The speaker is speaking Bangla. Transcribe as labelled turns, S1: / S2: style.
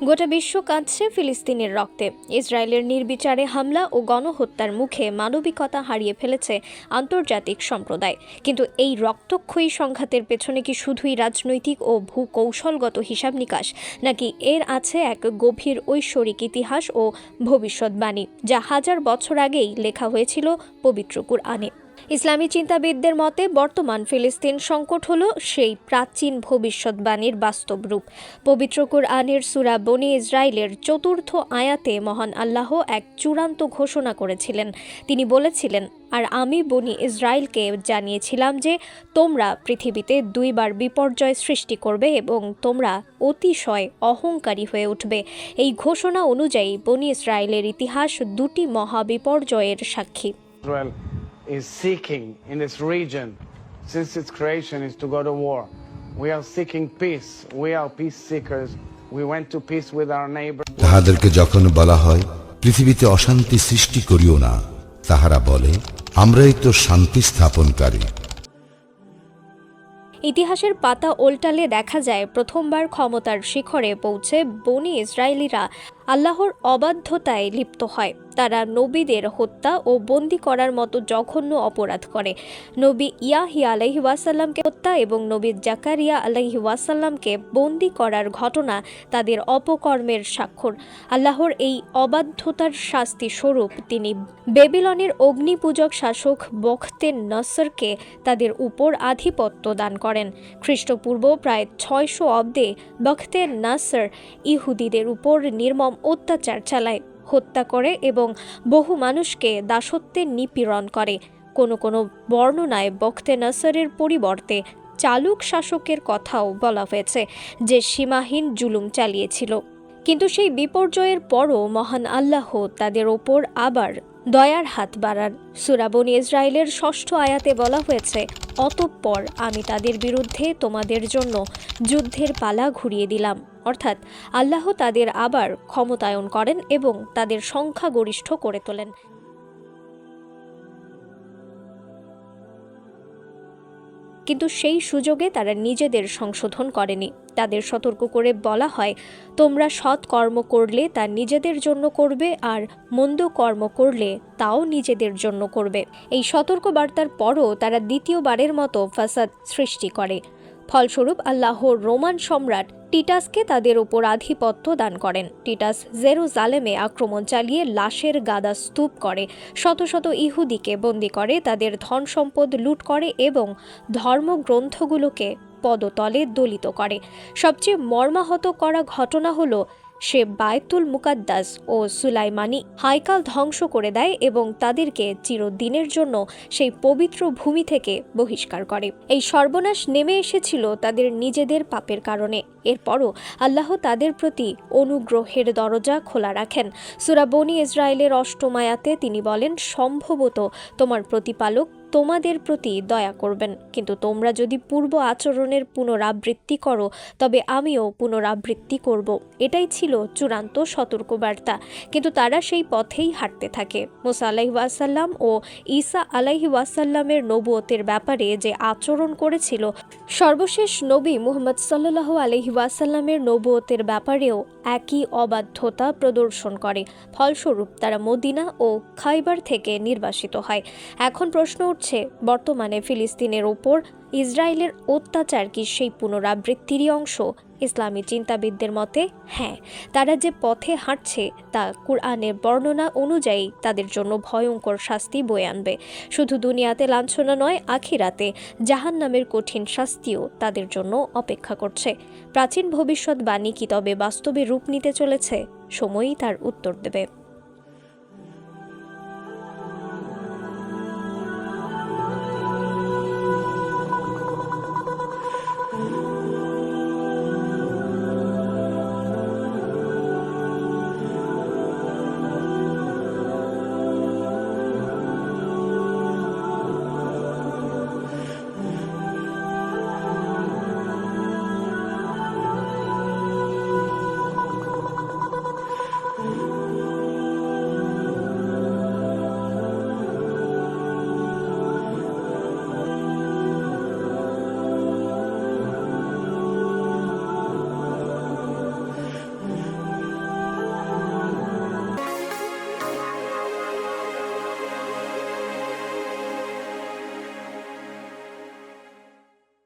S1: গোটা বিশ্ব কাঁদছে ফিলিস্তিনের রক্তে। ইসরায়েলের নির্বিচারে হামলা ও গণহত্যার মুখে মানবিকতা হারিয়ে ফেলেছে আন্তর্জাতিক সম্প্রদায়। কিন্তু এই রক্তক্ষয়ী সংঘাতের পেছনে কি শুধুই রাজনৈতিক ও ভূকৌশলগত হিসাব নিকাশ, নাকি এর আছে এক গভীর ঐশ্বরিক ইতিহাস ও ভবিষ্যৎবাণী, যা হাজার বছর আগেই লেখা হয়েছিল পবিত্র কুরআনে? ইসলামী চিন্তাবিদদের মতে বর্তমান ফিলিস্তিন সংকট হল সেই প্রাচীন ভবিষ্যৎবাণীর বাস্তব রূপ। পবিত্র কুরআনের সূরা বনী ইসরাইলের ৪র্থ আয়াতে মহান আল্লাহ এক চূড়ান্ত ঘোষণা করেছিলেন। তিনি বলেছিলেন, আর আমি বনী ইসরায়েলকে জানিয়েছিলাম যে তোমরা পৃথিবীতে 2 বার বিপর্যয় সৃষ্টি করবে এবং তোমরা অতিশয় অহংকারী হয়ে উঠবে। এই ঘোষণা অনুযায়ী বনী ইসরায়েলের ইতিহাস 2টি মহাবিপর্যয়ের সাক্ষী।
S2: Is seeking in this region since its creation is to go to war. We are seeking peace. We are peace seekers. We went to peace with our neighbors.
S3: তাহাদেরকে যখন বলা হয় পৃথিবীতে অশান্তি সৃষ্টি করিও না, তাহারা বলে আমরাই তো শান্তি স্থাপনকারী।
S1: ইতিহাসের পাতা ওল্টালে দেখা যায় প্রথমবার ক্ষমতার শিখরে পৌঁছে বনী ইসরায়েলিরা আল্লাহর অবাধ্যতায় লিপ্ত হয়। তারা নবীদের হত্যা ও বন্দী করার মতো জঘন্য অপরাধ করে। নবী ইয়াহিয়া আলাইহি ওয়াসাল্লামকে হত্যা এবং নবী জাকারিয়া আলাইহি ওয়াসাল্লামকে বন্দী করার ঘটনা তাদের অপকর্মের স্বাক্ষর। আল্লাহর এই অবাধ্যতার শাস্তি স্বরূপ তিনি বেবিলনের অগ্নিপূজক শাসক বখতে নসরকে তাদের উপর আধিপত্য দান করেন। খ্রিস্টপূর্ব প্রায় 600 অব্দে বখতে নসর ইহুদিদের উপর নির্মম অত্যাচার চালায়, হত্যা করে এবং বহু মানুষকে দাসত্বে নিপীড়ন করে। কোনো কোনো বর্ণনায় বখতে নসরের পরিবর্তে চালুক শাসকের কথাও বলা হয়েছে, যে সীমাহীন জুলুম চালিয়েছিল। কিন্তু সেই বিপর্যয়ের পরও মহান আল্লাহ তাদের ওপর আবার দয়ার হাত বাড়ান। সূরা বনী ইসরায়েলের 6ষ্ঠ আয়াতে বলা হয়েছে, অতঃপর আমি তাদের বিরুদ্ধে তোমাদের জন্য যুদ্ধের পালা ঘুরিয়ে দিলাম। অর্থাৎ আল্লাহ তাদের আবার ক্ষমতায়ন করেন এবং তাদের সংখ্যাগরিষ্ঠ করে তোলেন। কিন্তু সেই সুযোগে তারা নিজেদের সংশোধন করেনি। তাদের সতর্ক করে বলা হয়, তোমরা সৎ কর্ম করলে তা নিজেদের জন্য করবে, আর মন্দ কর্ম করলে তাও নিজেদের জন্য করবে। এই সতর্ক বার্তার পরও তারা দ্বিতীয়বারের মতো ফাসাদ সৃষ্টি করে। ফলস্বরূপ আল্লাহর রোমান সম্রাট টিটাসকে তাদের উপর আধিপত্য দান করেন। টিটাস জেরুজালেমে আক্রমণ চালিয়ে লাশের গাদা স্তূপ করে, শত শত ইহুদিকে বন্দী করে, তাদের ধন সম্পদ লুট করে এবং ধর্মগ্রন্থগুলোকে পদতলে দলিত করে। সবচেয়ে মর্মাহত করা ঘটনা হলো সে বায়তুল মুকাদ্দাস ও সুলাইমানি হাইকাল ধ্বংস করে দেয় এবং তাদেরকে চিরদিনের জন্য সেই পবিত্র ভূমি থেকে বহিষ্কার করে। এই সর্বনাশ নেমে এসেছিল তাদের নিজেদের পাপের কারণে। এরপরও আল্লাহ তাদের প্রতি অনুগ্রহের দরজা খোলা রাখেন। সূরা বনী ইসরায়েলের 8ম আয়াতে তিনি বলেন, সম্ভবত তোমার প্রতিপালক তোমাদের প্রতি দয়া করবেন, কিন্তু তোমরা যদি পূর্ব আচরণের পুনরাবৃত্তি করো তবে আমিও পুনরাবৃত্তি করব। এটাই ছিল চূড়ান্ত সতর্কবার্তা। কিন্তু তারা সেই পথেই হাঁটতে থাকে। মুসা আলাইহি ওয়াসাল্লাম ও ঈসা আলাইহি ওয়াসাল্লামের নবুয়তের ব্যাপারে যে আচরণ করেছিল, সর্বশেষ নবী মুহাম্মদ সাল্লাল্লাহু আলাইহি ওয়াসাল্লামের নবুয়তের ব্যাপারেও একই অবাধ্যতা প্রদর্শন করে। ফলস্বরূপ তারা মদিনা ও খাইবার থেকে নির্বাসিত হয়। এখন প্রশ্ন উঠছে, বর্তমানে ফিলিস্তিনের ওপর ইসরায়েলের অত্যাচার কি সেই পুনরাবৃত্তিরই অংশ? ইসলামী চিন্তাবিদদের মতে হ্যাঁ, তারা যে পথে হাঁটছে তা কুরআনের বর্ণনা অনুযায়ী তাদের জন্য ভয়ঙ্কর শাস্তি বয়ে আনবে। শুধু দুনিয়াতে লাঞ্ছনা নয়, আখিরাতে জাহান্নামের কঠিন শাস্তিও তাদের জন্য অপেক্ষা করছে। প্রাচীন ভবিষ্যৎবাণী কি তবে বাস্তবে রূপ নিতে চলেছে? সময়ই তার উত্তর দেবে।